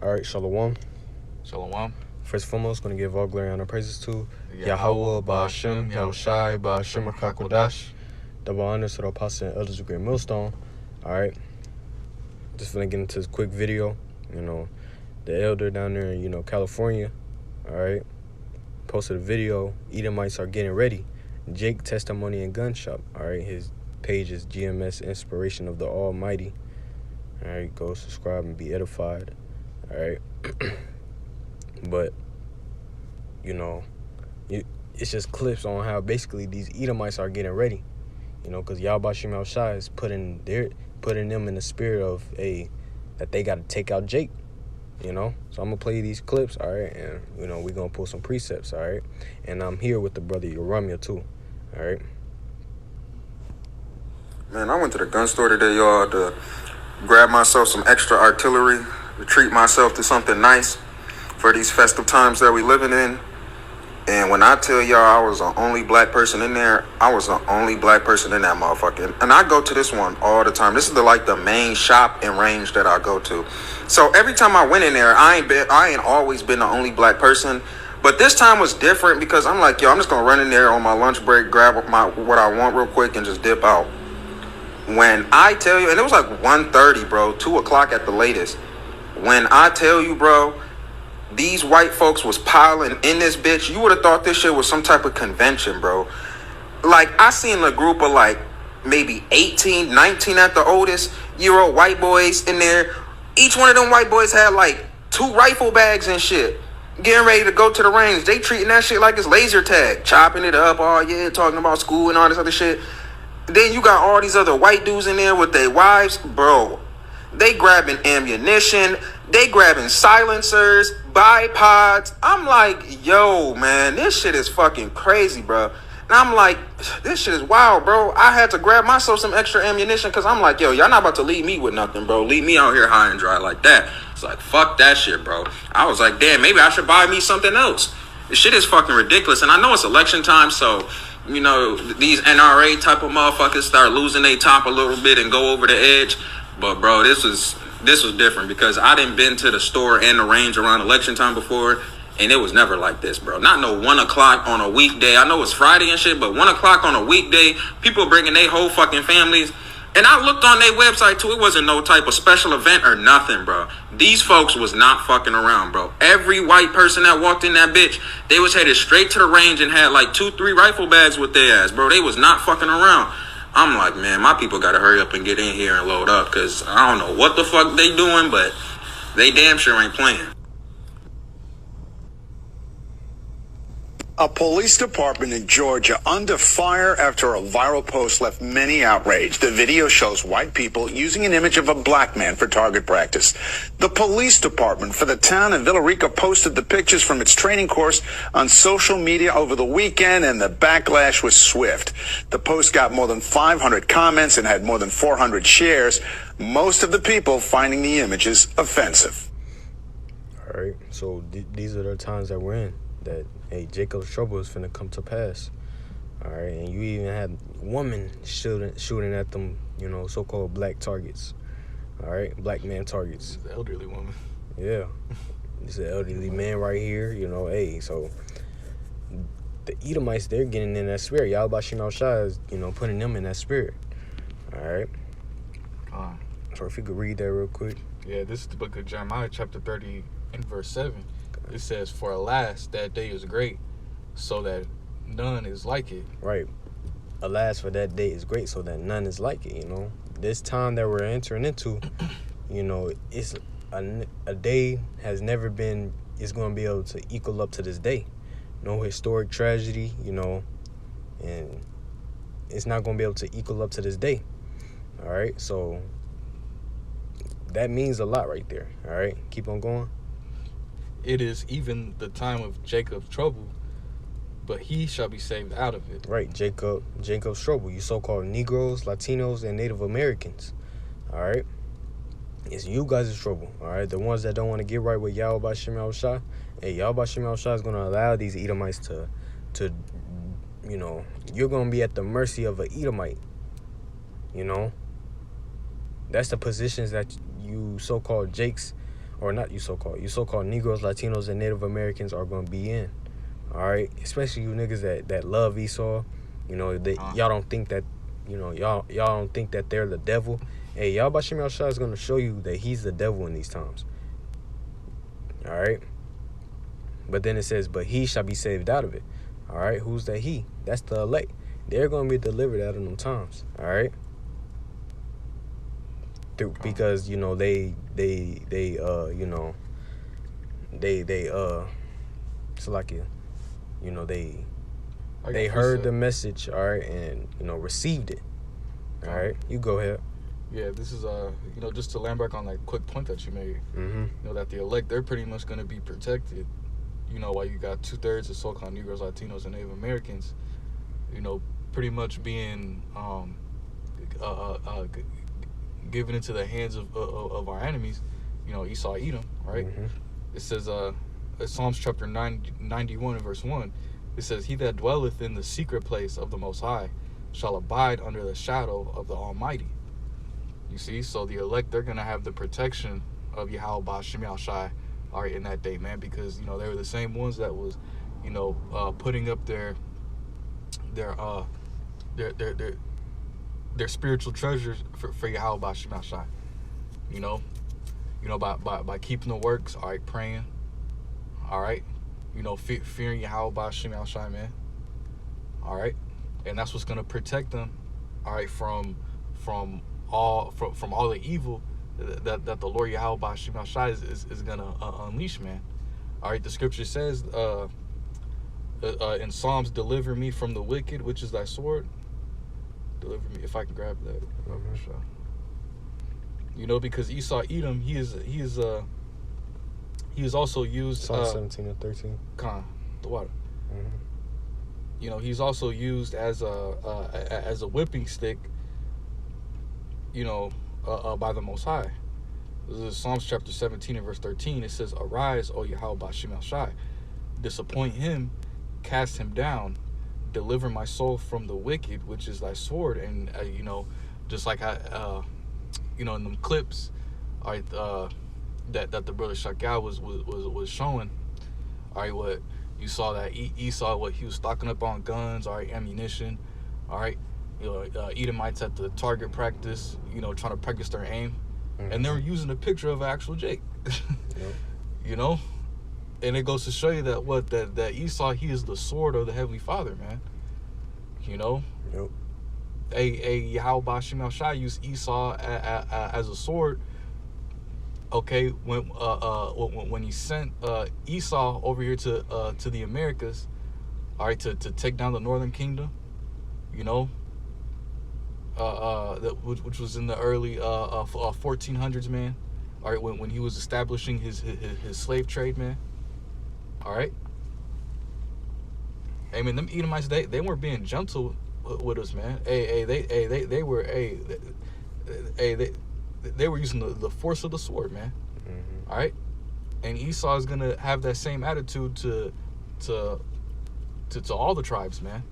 All right, Shalom. Shalom. First and foremost, going to give all glory and honor praises to Yahweh, Ba'ashem, Yahushai, Ba'ashem, Rakakodash. Double honors to the apostle and elders of Great Millstone. All right. Just going to get into this quick video. You know, the elder down there in, California. All right. Posted a video. Edomites are getting ready. Jake Testimony and Gun Shop. All right. His page is GMS Inspiration of the Almighty. All right. Go subscribe and be edified. All right. But, it's just clips on how basically these Edomites are getting ready. Because Yahweh Shem Shai is putting them in the spirit of that they got to take out Jake. So I'm going to play these clips, all right? And, we're going to pull some precepts, all right? And I'm here with the brother Yerumia, too, all right? Man, I went to the gun store today, y'all, to grab myself some extra artillery, to treat myself to something nice for these festive times that we living in. And when I tell y'all I was the only black person in there, I was the only black person in that motherfucker. And I go to this one all the time. This is the main shop and range that I go to. So every time I went in there, I ain't always been the only black person. But this time was different because I'm like, I'm just gonna run in there on my lunch break, grab what I want real quick and just dip out. When I tell you, and it was like 1:30, bro, 2 o'clock at the latest. When I tell you, bro, these white folks was piling in this bitch. You would have thought this shit was some type of convention, bro. I seen a group of maybe 18, 19 at the oldest year-old white boys in there. Each one of them white boys had 2 rifle bags and shit. Getting ready to go to the range. They treating that shit like it's laser tag. Chopping it up, talking about school and all this other shit. Then you got all these other white dudes in there with their wives. Bro, they grabbing ammunition. They grabbing silencers, bipods. I'm like, yo, man, this shit is fucking crazy, bro. And I'm like, this shit is wild, bro. I had to grab myself some extra ammunition because I'm like, yo, y'all not about to leave me with nothing, bro. Leave me out here high and dry like that. It's like, fuck that shit, bro. I was like, damn, maybe I should buy me something else. This shit is fucking ridiculous. And I know it's election time, so, these NRA type of motherfuckers start losing their top a little bit and go over the edge. But, bro, this was different because I done been to the store and the range around election time before, and it was never like this, bro. Not no 1 o'clock on a weekday. I know it's Friday and shit, but 1 o'clock on a weekday, people bringing their whole fucking families. And I looked on their website, too. It wasn't no type of special event or nothing, bro. These folks was not fucking around, bro. Every white person that walked in that bitch, they was headed straight to the range and had 2, 3 rifle bags with their ass, bro. They was not fucking around. I'm like, man, my people got to hurry up and get in here and load up because I don't know what the fuck they doing, but they damn sure ain't playing. A police department in Georgia under fire after a viral post left many outraged. The video shows white people using an image of a black man for target practice. The police department for the town of Villarica posted the pictures from its training course on social media over the weekend, and the backlash was swift. The post got more than 500 comments and had more than 400 shares, most of the people finding the images offensive. All right, so these are the times that we're in. That, hey, Jacob's trouble is finna come to pass. All right, and you even had women shooting at them, so-called black targets. All right, black man targets. The elderly woman. Yeah, this is an elderly man right here. Hey, so the Edomites, they're getting in that spirit. Yahweh Shem Shai is, putting them in that spirit. All right. So if you could read that real quick. Yeah, this is the book of Jeremiah, chapter 30, and verse 7. It says, for alas, that day is great, so that none is like it. Right. Alas, for that day is great, so that none is like it, This time that we're entering into, it's a day has never been, it's going to be able to equal up to this day. No historic tragedy, and it's not going to be able to equal up to this day. All right, so that means a lot right there. All right, keep on going. It is even the time of Jacob's trouble, but he shall be saved out of it. Right, Jacob's trouble. You so-called Negroes, Latinos, and Native Americans. All right? It's you guys' trouble. All right? The ones that don't want to get right with Yahweh Shem Yahushai. Hey, Yahweh Shem Yahushai is going to allow these Edomites to you're going to be at the mercy of an Edomite. That's the positions that you so-called Jakes or not you so-called Negroes, Latinos, and Native Americans are going to be in. All right? Especially you niggas that love Esau. You know, y'all don't think that, you know, y'all don't think that they're the devil. Hey, Yahweh Shem Yahushua is going to show you that he's the devil in these times. All right? But then it says, but he shall be saved out of it. All right? Who's that he? That's the elect. They're going to be delivered out of them times. All right? Because, you know, they Salakia, you know, they heard the message, all right, and, you know, received it. All right? You go ahead. Yeah, this is, you know, just to land back on that quick point that you made, Mm-hmm. you know, that the elect, they're pretty much going to be protected, you know, while you got 2/3 of so-called Negroes, Latinos, and Native Americans, you know, pretty much being given into the hands of our enemies, you know, Esau, Edom, right? Mm-hmm. It says, Psalms chapter 91 and verse 1, it says, he that dwelleth in the secret place of the Most High shall abide under the shadow of the Almighty. You see, so the elect, they're going to have the protection of Yahweh Ba'ashem Yahushai, all right, in that day, man, because, you know, they were the same ones that was, you know, putting up their spiritual treasures for Yahweh Ba'ashem Yahushai. You know, by keeping the works, all right, praying, all right, you know, fearing Yahweh Ba'ashem Yahushai, man, all right, and that's what's going to protect them, all right, from all the evil that the Lord Yahweh Ba'ashem Yahushai is gonna unleash, man. All right, the scripture says in Psalms, deliver me from the wicked, which is thy sword. Deliver me, if I can grab that. Mm-hmm. You know, because Esau Edom, he is also used. Psalm 17 and 13. The water. Mm-hmm. You know, he's also used as a whipping stick, you know, by the Most High. This is Psalms chapter 17 and verse 13. It says, arise, O Yahweh Ba'ashem Yahushai, disappoint him, cast him down, deliver my soul from the wicked, which is thy sword. And you know, just like you know, in them clips, all right, that the brother Shakal was showing, all right, what you saw that Esau, what he was stocking up on guns, all right, ammunition, all right. You know, Edomites at the target practice, you know, trying to practice their aim. Mm-hmm. And they were using a picture of an actual Jake. Yep. You know? And it goes to show you that Esau, he is the sword of the Heavenly Father, man. You know? Yep. Yahweh Ba'ashem Yahushai used Esau as a sword. Okay, when he sent Esau over here to the Americas, all right, to take down the Northern Kingdom, you know, which was in the early 1400s, man. All right, when he was establishing his slave trade, man. All right. I mean, them Edomites, they weren't being gentle with us, man. They were using the force of the sword, man. Mm-hmm. All right, and Esau is gonna have that same attitude to all the tribes, man.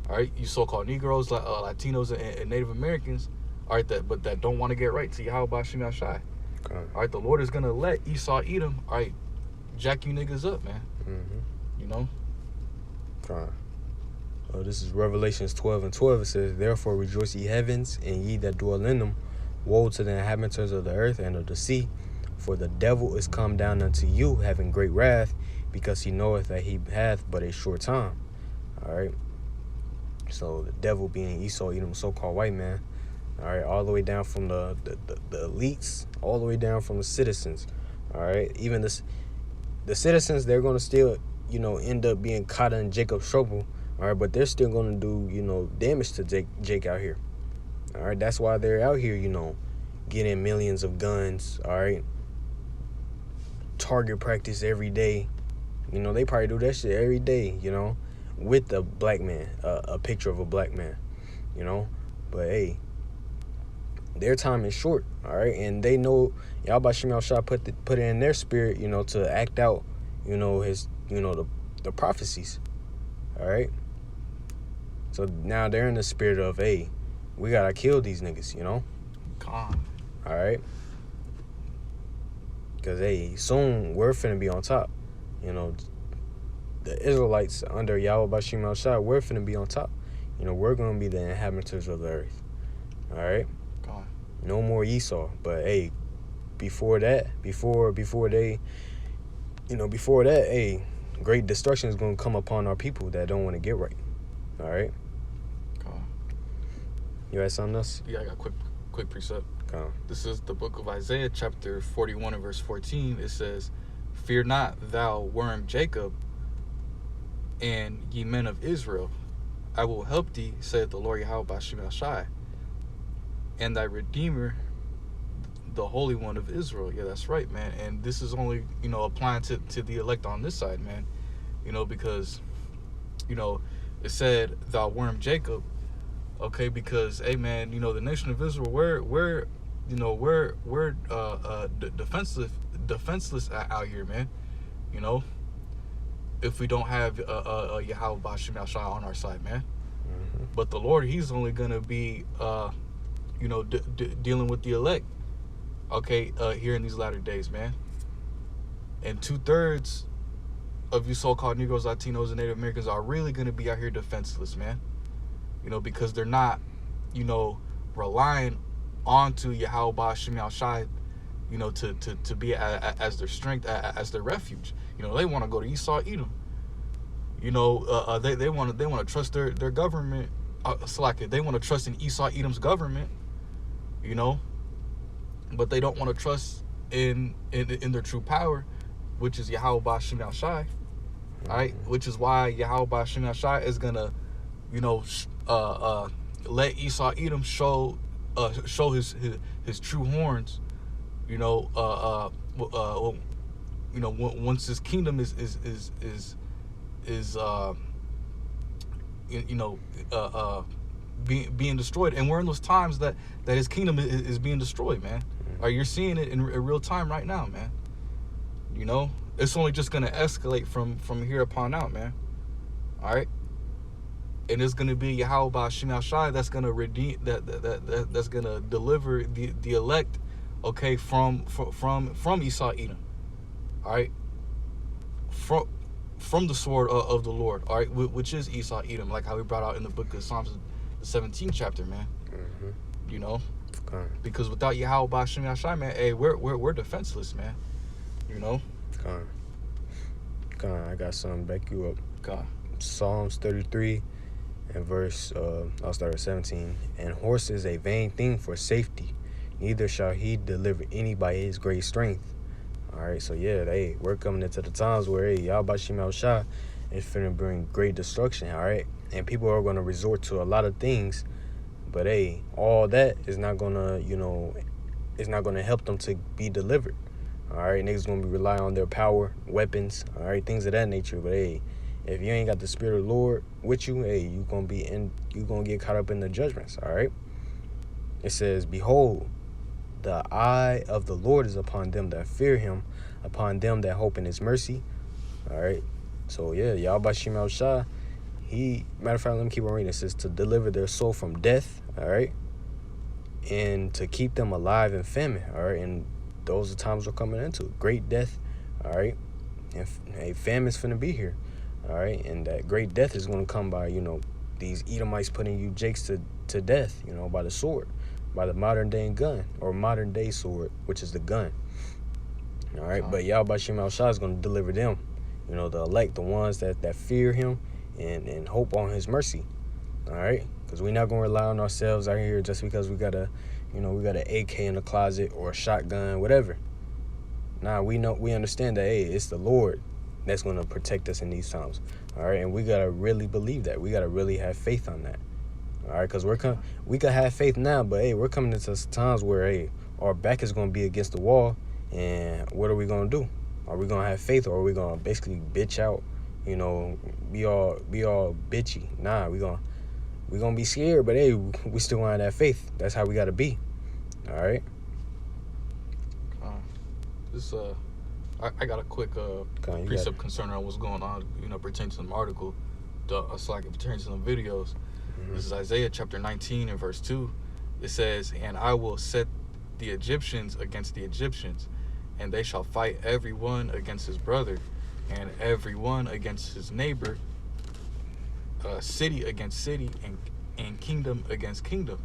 All right, you so-called Negroes, Latinos, and Native Americans, all right, that don't want to get right to Yahweh Ba'ashem Yahushai. Okay. All right, the Lord is gonna let Esau Edom, all right, jack you niggas up, man. Mm-hmm. You know. Okay. This is Revelations 12 and 12. It says, therefore rejoice ye heavens, and ye that dwell in them. Woe to the inhabitants of the earth and of the sea, for the devil is come down unto you, having great wrath, because he knoweth that he hath but a short time. All right. So the devil being Esau, Edom, so-called white man, all right, all the way down from the elites, all the way down from the citizens, all right. Even the citizens, they're going to still, you know, end up being caught in Jacob's trouble, all right, but they're still going to do, you know, damage to Jake out here, all right. That's why they're out here, you know, getting millions of guns, all right, target practice every day. You know, they probably do that shit every day, you know, with a black man, a picture of a black man, you know. But hey, their time is short, all right, and they know Yahweh Ba'ashem Yahushua put it in their spirit, you know, to act out, you know, his, you know, the prophecies, all right. So now they're in the spirit of, hey, we gotta kill these niggas, you know. Come on. All right. Because, hey, soon we're finna be on top. You know, the Israelites under Yahweh Bashim al-Shai, we're finna be on top. You know, we're going to be the inhabitants of the earth. All right? God. No more Esau. But, hey, before that, hey, great destruction is going to come upon our people that don't want to get right. All right? God. You had something else? Yeah, I got quick precept. Come. This is the book of Isaiah, chapter 41 and verse 14. It says, "Fear not, thou worm Jacob, and ye men of Israel. I will help thee, saith the Lord Yahweh Bashim al-Shai, and thy Redeemer, the Holy One of Israel." Yeah, that's right, man. And this is only, applying to the elect on this side, man. Because, it said, "Thou worm Jacob." Okay, because, hey, man, the nation of Israel, we're defenseless out here, man. If we don't have Yahweh Bashim al-Shai on our side, man. Mm-hmm. But the Lord, he's only gonna be dealing with the elect, okay, here in these latter days, man. And 2/3 of you so-called Negroes, Latinos, and Native Americans are really gonna be out here defenseless, man. Because they're not, relying onto Yahweh Bashim al-Shai, to be as their strength, as their refuge. They want to go to Esau, Edom. They want to trust their government. They want to trust in Esau, Edom's government. But they don't want to trust in their true power, which is Yahweh Bashim al-Shai. All right, which is why Yahweh Bashim al-Shai is gonna, let Esau, Edom show his true horns. Once his kingdom is being destroyed, and we're in those times that his kingdom is being destroyed, man. You're seeing it in real time right now, man. It's only just gonna escalate from here upon out, man. All right, and it's gonna be Yahweh Bashim al-Shai that's gonna redeem that's gonna deliver the elect, okay, from Esau, Edom. All right, from the sword of the Lord, all right, which is Esau, Edom, like how we brought out in the book of Psalms, the 17th chapter, man. Mm-hmm. Okay. Because without Yahweh Bashim al-Shai, man, hey, we're defenseless, man. I got something to back you up. God. Psalms 33 and verse, I'll start at 17. "And horse is a vain thing for safety, neither shall he deliver any by his great strength." All right, so yeah, we're coming into the times where, Yahweh Bashim al-Shai is finna bring great destruction, all right? And people are going to resort to a lot of things, but, all that is not going to, it's not going to help them to be delivered. All right, niggas going to be relying on their power, weapons, all right, things of that nature. But, if you ain't got the Spirit of the Lord with you, you going to get caught up in the judgments, all right? It says, "Behold, the eye of the Lord is upon them that fear him, upon them that hope in his mercy." All right. So, Yahweh Bashim al-Shai, matter of fact, let me keep on reading. It says, "To deliver their soul from death," all right, "and to keep them alive in famine," all right, and those are times we're coming into. Great death, all right, and famine's finna be here, all right, and that great death is going to come by, these Edomites putting you jakes to death, by the sword, by the modern day gun, or modern day sword, which is the gun. All right, but Yahweh Bashim al-Shai is going to deliver them, the elect, the ones that fear him and hope on his mercy. All right, because we're not going to rely on ourselves out here just because we got an AK in the closet or a shotgun, whatever. Nah, we understand that, it's the Lord that's going to protect us in these times. All right, and we got to really believe that. We got to really have faith on that. All right, because we could have faith now, but, we're coming into times where, our back is going to be against the wall, and what are we going to do? Are we going to have faith, or are we going to basically bitch out, be all bitchy? Nah, we're going to be scared, but, we still going to have that faith. That's how we got to be. All right? I got a quick precept concerning on what's going on, pertaining to the article, pertaining to the videos. Mm-hmm. This is Isaiah chapter 19 and verse 2. It says, "And I will set the Egyptians against the Egyptians, and they shall fight every one against his brother, and every one against his neighbor, city against city, and kingdom against kingdom.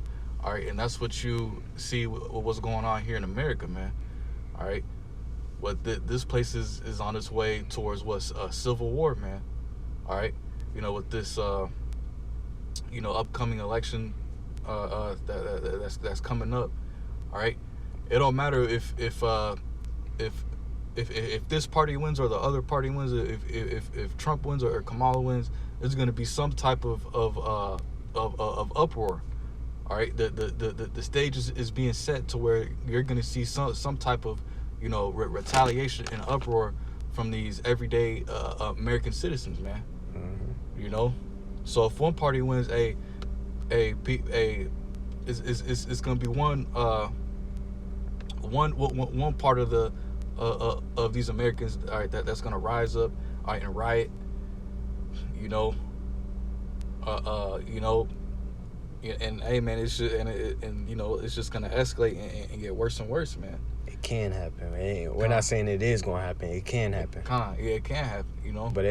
All right, and that's what you see what's going on here in America, man. All right, this place is on its way towards what's a civil war, man. All right, with this upcoming election that's coming up. All right, it don't matter if this party wins or the other party wins. If Trump wins or Kamala wins, there's going to be some type of uproar. All right, the stage is being set to where you're going to see some type of retaliation and uproar from these everyday American citizens, man. Mm-hmm. So if one party wins, it's going to be one part of the of these Americans, all right, that's going to rise up, all right, and riot. And hey, man, it's just, it's just going to escalate and get worse and worse, man. It can happen, man. We're not saying it is going to happen. It can happen. Yeah, it can happen, But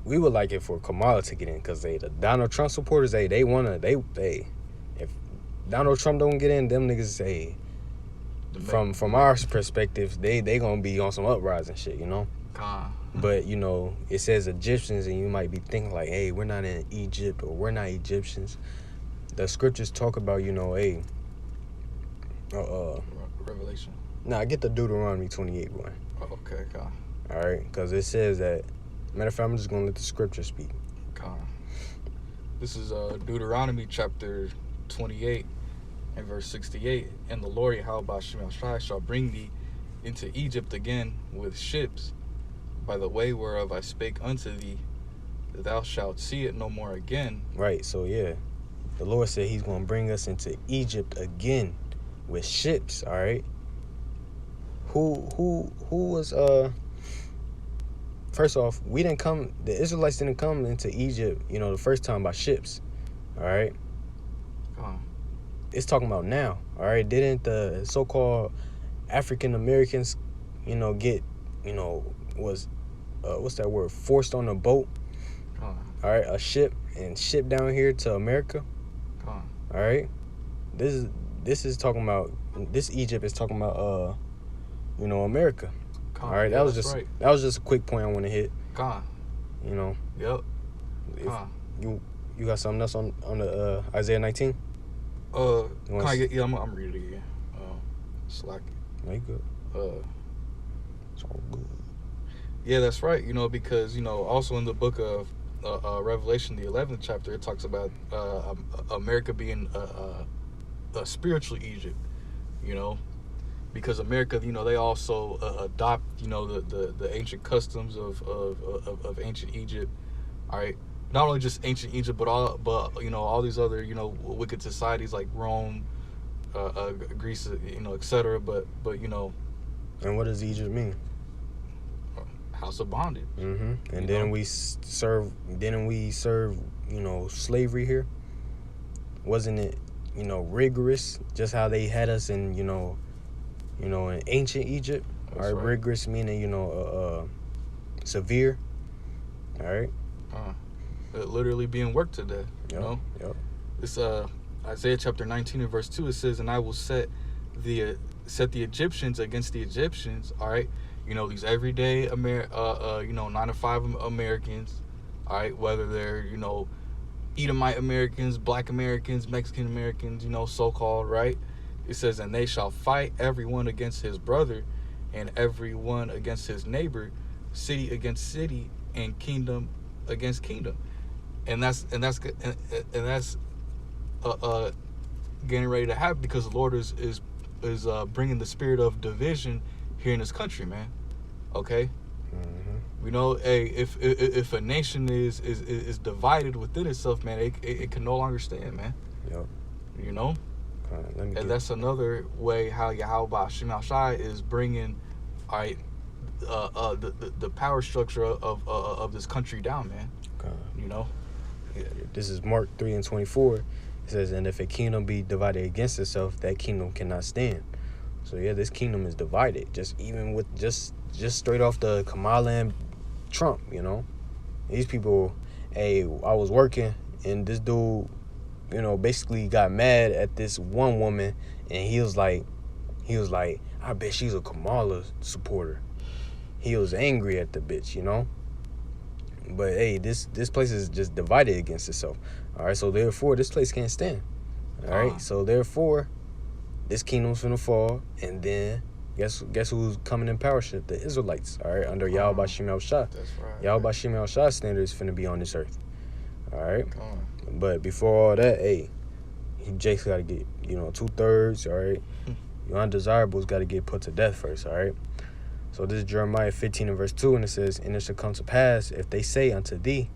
we would like it for Kamala to get in, because the Donald Trump supporters, they wanna, if Donald Trump don't get in, them niggas, from our perspective, they gonna be on some uprising shit, But it says Egyptians, and you might be thinking like, hey, we're not in Egypt, or we're not Egyptians. The scriptures talk about, Revelation. Nah, get the Deuteronomy 28 one. Oh, okay, God. All right, because it says that. Matter of fact, I'm just gonna let the scripture speak. God. This is Deuteronomy chapter 28 and verse 68. And the Lord Yahweh shall bring thee into Egypt again with ships, by the way whereof I spake unto thee, that thou shalt see it no more again. Right. So yeah, the Lord said He's gonna bring us into Egypt again with ships. All right. Who was First off, the Israelites didn't come into Egypt, the first time by ships. All right. It's talking about now. All right. Didn't the so-called African Americans, get, what's that word? Forced on a boat. All right, a ship, and shipped down here to America. All right. This is talking about, this Egypt is talking about America. All right, that was just a quick point I want to hit. Yep. You got something else on the Isaiah 19? I'm reading it again. Slack. No, you good. It's all good. Yeah, that's right. Because also in the book of Revelation, the 11th chapter, it talks about America being a spiritual Egypt. Because America, they also adopt, the ancient customs of ancient Egypt. All right, not only just ancient Egypt, but all these other, wicked societies like Rome, Greece, etc. But And what does Egypt mean? House of bondage. Mm-hmm. And didn't we serve, slavery here? Wasn't it, rigorous? Just how they had us in, in ancient Egypt. That's all right, rigorous meaning, severe. All right. Literally being worked to death. Yep. It's Isaiah chapter 19 and verse 2. It says, "And I will set the Egyptians against the Egyptians." All right. These everyday 9 to 5 Americans. All right, whether they're Edomite Americans, Black Americans, Mexican Americans, so-called, right? It says, "And they shall fight everyone against his brother, and everyone against his neighbor, city against city, and kingdom against kingdom." And that's getting ready to happen, because the Lord is bringing the spirit of division here in this country, man. Okay. Mm-hmm. Hey, if a nation is divided within itself, man, it can no longer stand, man. Yep. And that's another way how Yahweh Shema Shai is bringing, all right, the power structure of this country down, man. Okay. Yeah. This is Mark 3:24. It says, and if a kingdom be divided against itself, that kingdom cannot stand. So yeah, this kingdom is divided. Just even with just straight off the Kamala and Trump, you know. These people, hey, I was working and this dude, you know, basically got mad at this one woman, and he was like, I bet she's a Kamala supporter. He was angry at the bitch, you know. But hey, this place is just divided against itself. All right, so therefore this place can't stand. All right, so therefore this kingdom's finna fall, and then guess who's coming in power? Shit, the Israelites. All right, under Yahweh Bashim El Shah. That's right. Yahweh Bashim El Shah's standard is finna be on this earth. All right, but before all that, hey, Jake's got to get 2/3. All right, your undesirables got to get put to death first. All right. So this is Jeremiah 15 and verse 2, and it says, and it shall come to pass, if they say unto thee,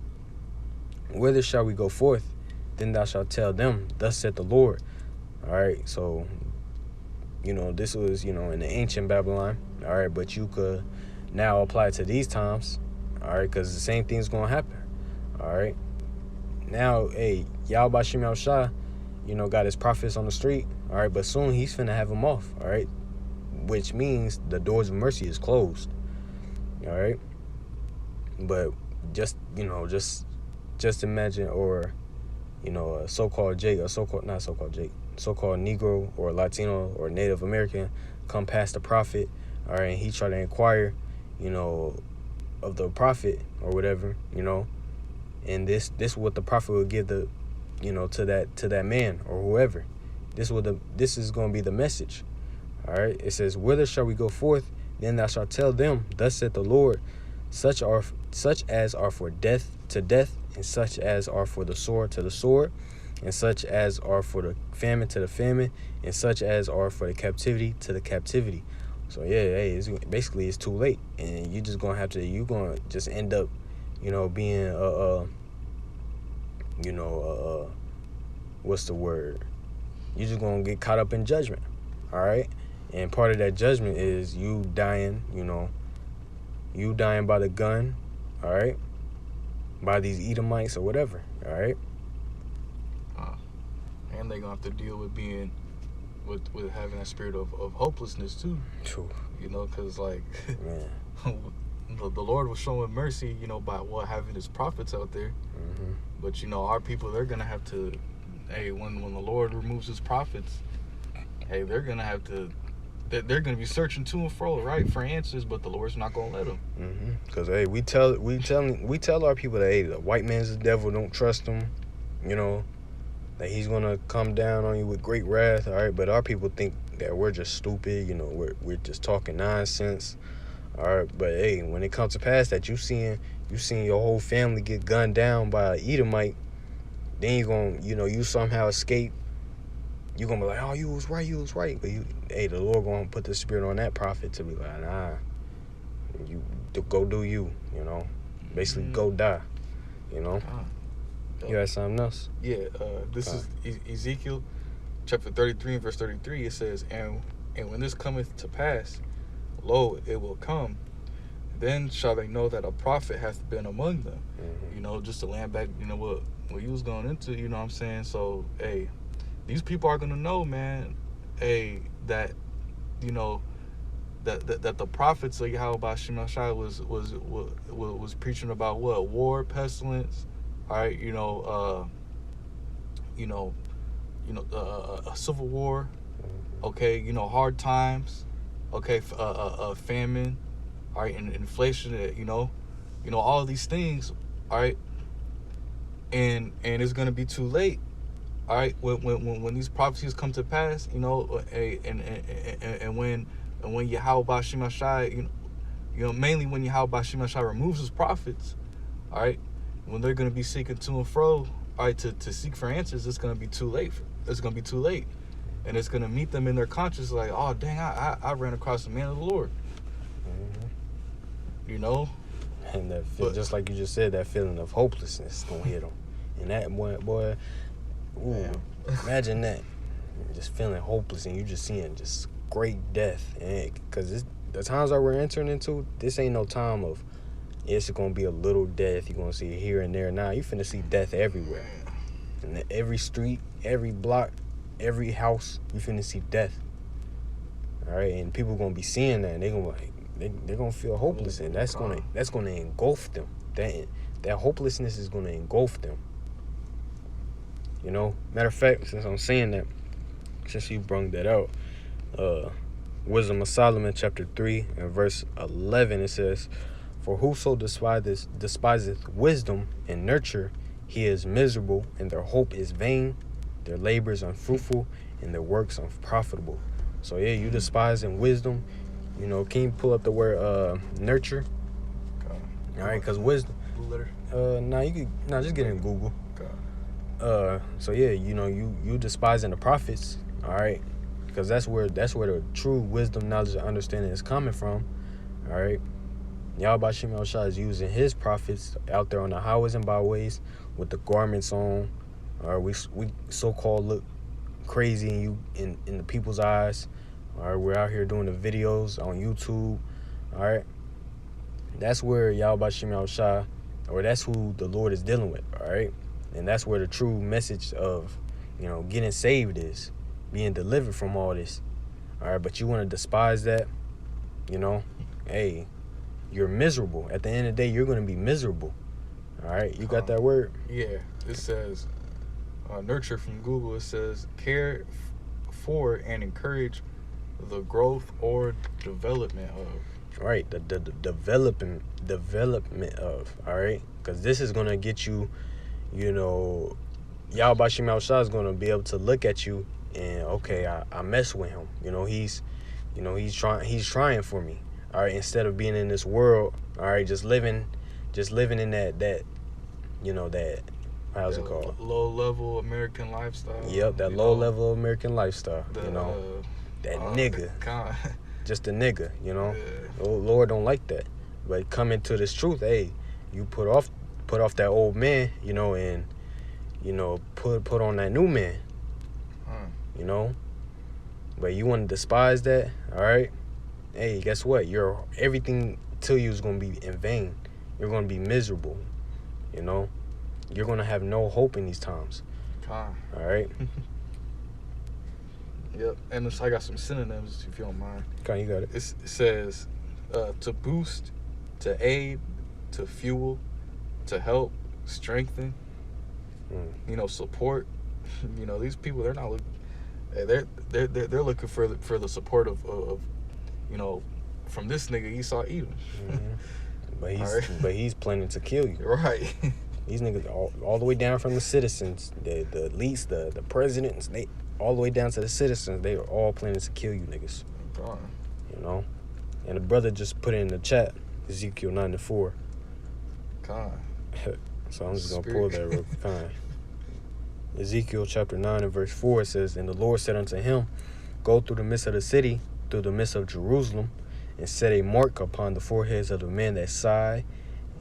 whither shall we go forth? Then thou shalt tell them, thus saith the Lord. All right, so, this was, in the ancient Babylon. All right, but you could now apply it to these times. All right, because the same thing's going to happen. All right. Now, hey, Yahweh Bashim El Shah, got his prophets on the street. All right, but soon he's finna have them off. All right. Which means the doors of mercy is closed. All right. But just imagine, or, a so-called Negro or Latino or Native American come past the prophet. All right. And he try to inquire, of the prophet or whatever, and this is what the prophet will give to that man or whoever. This is going to be the message. All right, it says, whither shall we go forth? Then thou shalt tell them, thus saith the Lord, such as are for death to death, and such as are for the sword to the sword, and such as are for the famine to the famine, and such as are for the captivity to the captivity. So yeah, hey, it's too late, and you're gonna just end up, being what's the word? You're just gonna get caught up in judgment. All right. And part of that judgment is you dying, you dying by the gun, all right, by these Edomites or whatever, all right. And they're going to have to deal with being, with having that spirit of hopelessness too. True. Because like, man. the Lord was showing mercy, by having his prophets out there. Mm-hmm. But, our people, they're going to have to, hey, when the Lord removes his prophets, hey, they're going to have to, they're going to be searching to and fro, right, for answers, but the Lord's not going to let them. Mm-hmm. Because, hey, we tell our people that, hey, the white man's the devil, don't trust him, that he's going to come down on you with great wrath, all right? But our people think that we're just stupid, we're just talking nonsense, all right? But, hey, when it comes to pass that you seeing your whole family get gunned down by an Edomite, then you're going to, you somehow escape. You're going to be like, oh, you was right. But, the Lord going to put the spirit on that prophet to be like, nah, you go do you, Basically, go die, You got something else? Yeah, this is Ezekiel chapter 33 and verse 33. It says, and when this cometh to pass, lo, it will come. Then shall they know that a prophet hath been among them. Mm-hmm. Just to land back, what you was going into, what I'm saying? So, hey, these people are going to know, man, hey, that, that the prophets of Yahweh Bashim Shai was preaching about what? War, pestilence, all right, a civil war, okay, hard times, okay, famine, all right, and inflation, all of these things, all right, and it's gonna be too late, all right, when these prophecies come to pass, and when Yahweh Bashim Shai, mainly when Yahweh Bashim Shai removes his prophets, all right, when they're gonna be seeking to and fro, all right, to seek for answers, it's gonna be too late. And it's gonna meet them in their conscience, like, oh dang, I ran across the man of the Lord. Mm-hmm. And that just like you just said, that feeling of hopelessness gonna hit them. And that boy, ooh, imagine that, just feeling hopeless, and you just seeing just great death, and because the times that we're entering into, this ain't no time of it's gonna be a little death. You're gonna see it here and there. Now you finna see death everywhere, in every street, every block, every house, you finna see death. All right, and people gonna be seeing that, and they're gonna feel hopeless, and that's gonna engulf them. That hopelessness is gonna engulf them. You know, matter of fact, since I'm saying that, since you brung that out, Wisdom of Solomon, chapter 3 and verse 11, it says, "For whoso despiseth wisdom and nurture, he is miserable, and their hope is vain, their labors unfruitful, and their works unprofitable." So yeah, you despising wisdom. You know, can you pull up the word nurture? All right, because wisdom. Just get in Google. So yeah, you know, you despising the prophets. All right, because that's where the true wisdom, knowledge, and understanding is coming from. All right, Yahweh Shem Shah is using his prophets out there on the highways and byways with the garments on. We so-called look crazy in the people's eyes. All right, we're out here doing the videos on YouTube. All right, that's where Yahweh Shem Shah, or that's who the Lord is dealing with. All right, and that's where the true message of, you know, getting saved is, being delivered from all this. All right, but you want to despise that, you know, hey, you're miserable. At the end of the day, you're going to be miserable. All right, you got that word? Yeah, it says, nurture from Google, it says, care for and encourage the growth or development of. Right, the development of, all right? Because this is going to get you, you know, Yahweh Shem Shah is going to be able to look at you and, okay, I mess with him. You know, he's trying for me. All right, instead of being in this world, all right, just living in that, you know, that, how's it called? Low-level American lifestyle. Yep, that low-level American lifestyle, you know. That nigga. Just a nigga, you know. Yeah. Lord don't like that. But coming to this truth, hey, you put off that old man, you know, and, you know, put on that new man. You know. But you want to despise that, all right? Hey, guess what? Everything to you is going to be in vain. You're going to be miserable, you know. You're going to have no hope in these times. All right? Yep, and I got some synonyms if you don't mind. Okay, you got it. It says to boost, to aid, to fuel, to help, strengthen, you know, support. You know, these people, they're not looking. They're looking for the support of you know, from this nigga Esau Edom. But he's planning to kill you. Right. These niggas all the way down from the citizens, the elites, the presidents, they all the way down to the citizens, they are all planning to kill you niggas. You know? And the brother just put it in the chat, Ezekiel 9:4. So I'm just going to pull that real quick. Ezekiel chapter 9 and verse 4, it says, "And the Lord said unto him, Go through the midst of the city, through the midst of Jerusalem, and set a mark upon the foreheads of the men that sigh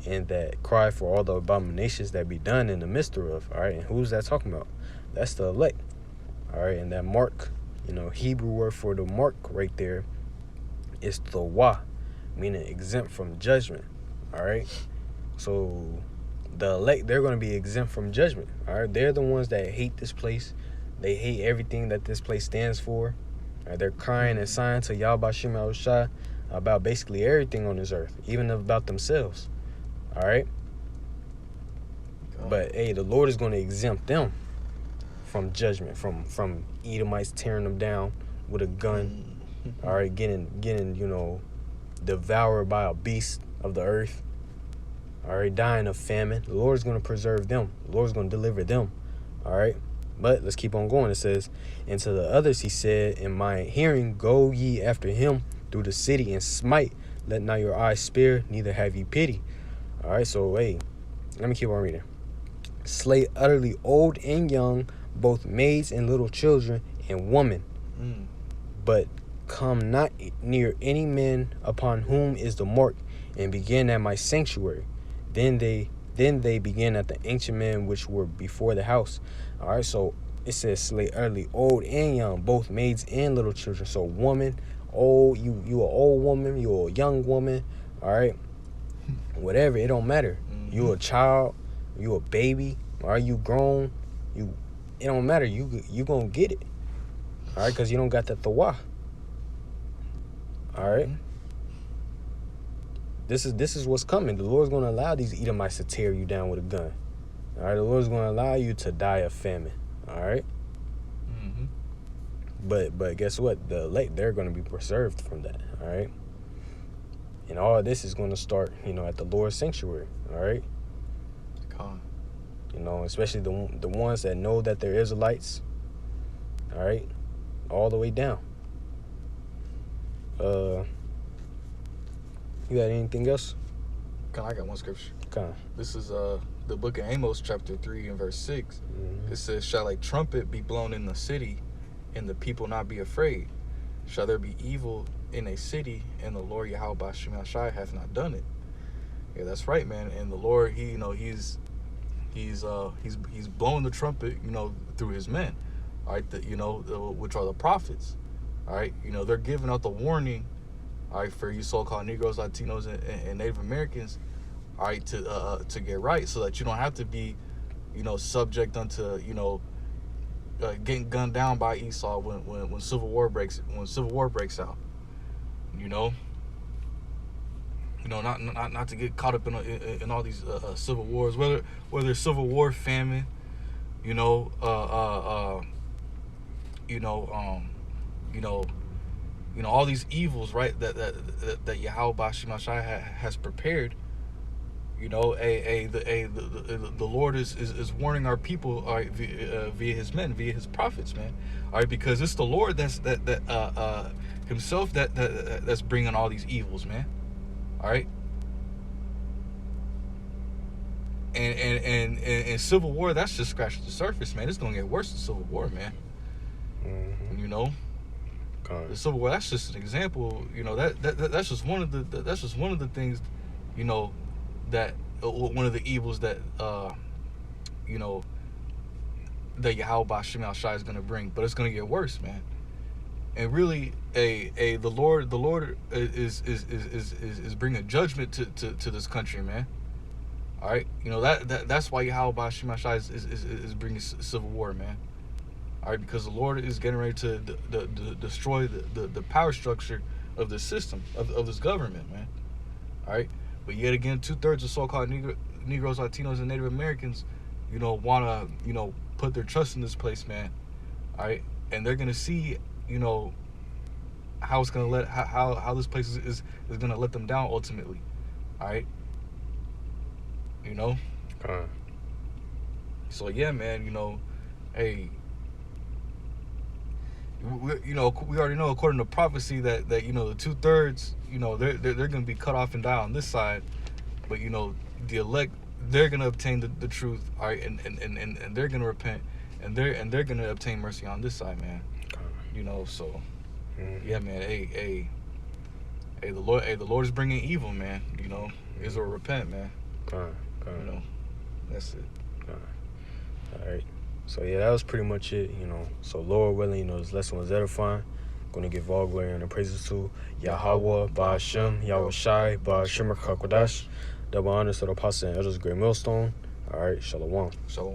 and that cry for all the abominations that be done in the midst thereof." All right, and who's that talking about? That's the elect. All right, and that mark, you know, Hebrew word for the mark right there is thawa, meaning exempt from judgment. All right, so the elect, they're going to be exempt from judgment. All right, they're the ones that hate this place. They hate everything that this place stands for. All right, they're crying and sighing to Yahweh Shem Shah about basically everything on this earth, even about themselves. All right, but hey, the Lord is going to exempt them from judgment, from Edomites tearing them down with a gun. All right, getting you know, devoured by a beast of the earth. All right, dying of famine. The Lord's going to preserve them. The Lord's going to deliver them. All right, but let's keep on going. It says, "And to the others he said in my hearing, Go ye after him through the city and smite. Let not your eyes spare, neither have ye pity." All right, so hey, let me keep on reading. "Slay utterly old and young, both maids and little children and women. But come not near any man upon whom is the mark, and begin at my sanctuary. Then they begin at the ancient men which were before the house." All right, so it says slay utterly old and young, both maids and little children. So woman, old, you an old woman, you a young woman, all right, whatever, it don't matter. You a child, you a baby, are you grown, you it don't matter. You gonna get it. All right, because you don't got that thawa. All right. This is what's coming. The Lord's gonna allow these Edomites to tear you down with a gun. All right. The Lord's gonna allow you to die of famine. All right. But guess what? The elect, they're gonna be preserved from that. All right. And all this is gonna start, at the Lord's sanctuary. All right. Especially the ones that know that they're Israelites. All right. All the way down. You got anything else? I got one scripture. Okay. This is the book of Amos, chapter 3 and verse 6. It says, "Shall a trumpet be blown in the city, and the people not be afraid? Shall there be evil in a city, and the Lord Yahweh Ba'Shem Shai hath not done it?" Yeah, that's right, man. And the Lord, he's blowing the trumpet, through his men, all right, which are the prophets, all right. They're giving out the warning, all right, for you so-called Negroes, Latinos, and Native Americans, all right, to get right, so that you don't have to be, subject unto, getting gunned down by Esau when civil war breaks out, not to get caught up in all these civil wars, whether it's civil war, famine, all these evils, right? That Yahweh Ba'Shem Shai has prepared. The Lord is warning our people, all right, via his men, via his prophets, man. All right, because it's the Lord that's himself that's bringing all these evils, man. All right. And civil war, that's just scratching the surface, man. It's gonna get worse than civil war, man. The civil war, that's just an example. That's just one of the things, that one of the evils that that Yahweh Ba'Shem Shai is gonna bring, but it's gonna get worse, man. And really, the Lord is bringing judgment to this country, man. All right, that's why Yahweh Ba'Shem Shai is bringing civil war, man. All right, because the Lord is getting ready to destroy the power structure of the system of this government, man. All right, but yet again, 2/3 of so-called Negroes, Latinos, and Native Americans, want to put their trust in this place, man. All right, and they're gonna see, how it's gonna how this place is gonna let them down ultimately. All right, So yeah, man. Hey. We already know, according to prophecy, that the 2/3, they're gonna be cut off and die on this side, but the elect, they're gonna obtain the truth, all right, and they're gonna repent, and they're gonna obtain mercy on this side, man. So yeah, man. Hey, the Lord is bringing evil, man. Israel, repent, man. That's it. All right. So yeah, that was pretty much it, So Lord willing, this lesson was edifying. I'm gonna give all glory and praises to Yahweh, Ba'Shem, Yahweh Shai, Ba'Shem Hakodash. Double honors to the apostle and elders of Great Millstone. All right, Shalom. Shalom.